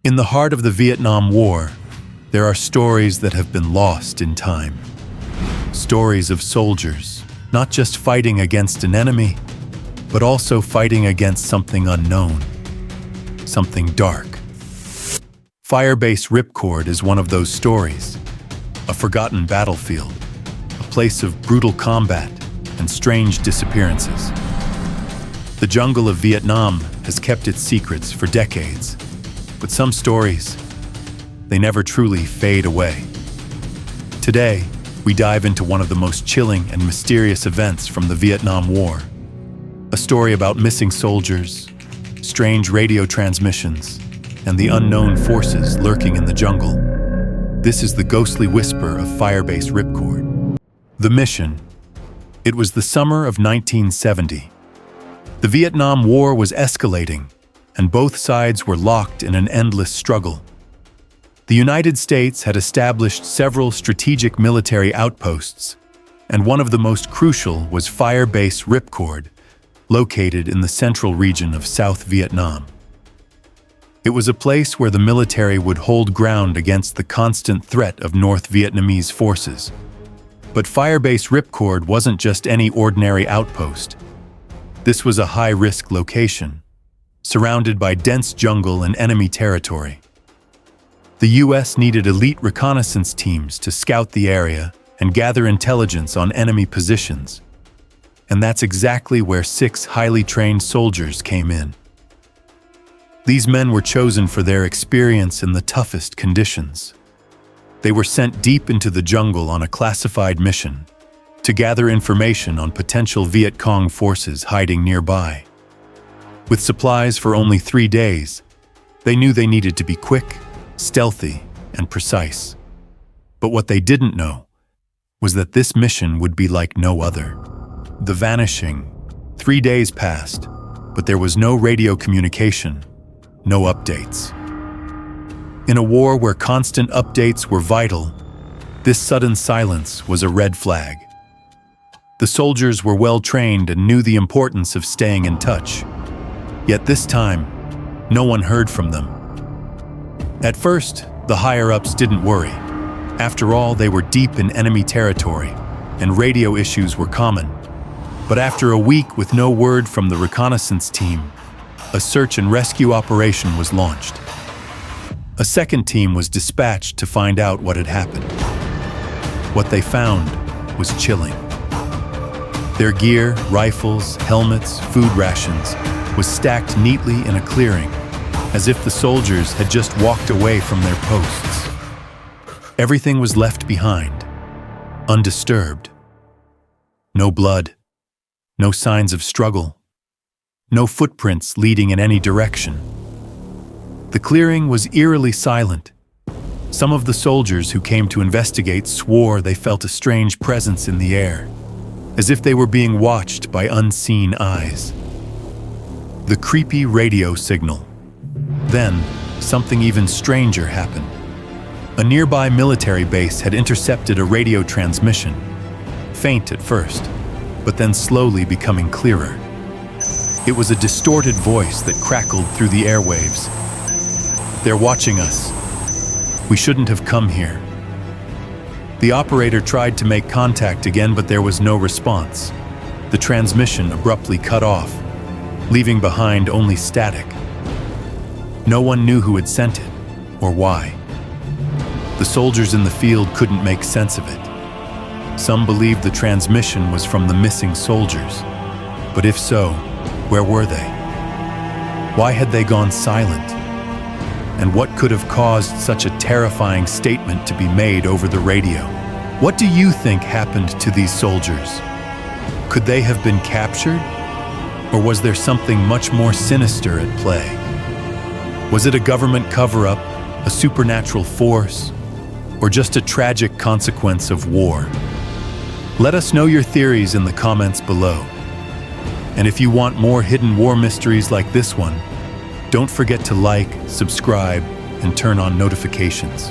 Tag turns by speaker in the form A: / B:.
A: In the heart of the Vietnam War, there are stories that have been lost in time. Stories of soldiers, not just fighting against an enemy, but also fighting against something unknown, something dark. Firebase Ripcord is one of those stories, a forgotten battlefield, a place of brutal combat and strange disappearances. The jungle of Vietnam has kept its secrets for decades, but some stories, they never truly fade away. Today, we dive into one of the most chilling and mysterious events from the Vietnam War. A story about missing soldiers, strange radio transmissions, and the unknown forces lurking in the jungle. This is the ghostly whisper of Firebase Ripcord. The mission. It was the summer of 1970. The Vietnam War was escalating, and both sides were locked in an endless struggle. The United States had established several strategic military outposts, and one of the most crucial was Firebase Ripcord, located in the central region of South Vietnam. It was a place where the military would hold ground against the constant threat of North Vietnamese forces. But Firebase Ripcord wasn't just any ordinary outpost. This was a high-risk location, surrounded by dense jungle and enemy territory. The U.S. needed elite reconnaissance teams to scout the area and gather intelligence on enemy positions. And that's exactly where 6 highly trained soldiers came in. These men were chosen for their experience in the toughest conditions. They were sent deep into the jungle on a classified mission to gather information on potential Viet Cong forces hiding nearby. With supplies for only 3 days, they knew they needed to be quick, stealthy, and precise. But what they didn't know was that this mission would be like no other. The Vanishing. 3 days passed, but there was no radio communication, no updates. In a war where constant updates were vital, this sudden silence was a red flag. The soldiers were well trained and knew the importance of staying in touch. Yet this time, no one heard from them. At first, the higher-ups didn't worry. After all, they were deep in enemy territory, and radio issues were common. But after a week with no word from the reconnaissance team, a search and rescue operation was launched. A second team was dispatched to find out what had happened. What they found was chilling. Their gear, rifles, helmets, food rations, was stacked neatly in a clearing, as if the soldiers had just walked away from their posts. Everything was left behind, undisturbed. No blood, no signs of struggle, no footprints leading in any direction. The clearing was eerily silent. Some of the soldiers who came to investigate swore they felt a strange presence in the air, as if they were being watched by unseen eyes. The creepy radio signal. Then, something even stranger happened. A nearby military base had intercepted a radio transmission, faint at first, but then slowly becoming clearer. It was a distorted voice that crackled through the airwaves. "They're watching us. We shouldn't have come here." The operator tried to make contact again, but there was no response. The transmission abruptly cut off, leaving behind only static. No one knew who had sent it, or why. The soldiers in the field couldn't make sense of it. Some believed the transmission was from the missing soldiers. But if so, where were they? Why had they gone silent? And what could have caused such a terrifying statement to be made over the radio? What do you think happened to these soldiers? Could they have been captured? Or was there something much more sinister at play? Was it a government cover-up, a supernatural force, or just a tragic consequence of war? Let us know your theories in the comments below. And if you want more hidden war mysteries like this one, don't forget to like, subscribe, and turn on notifications.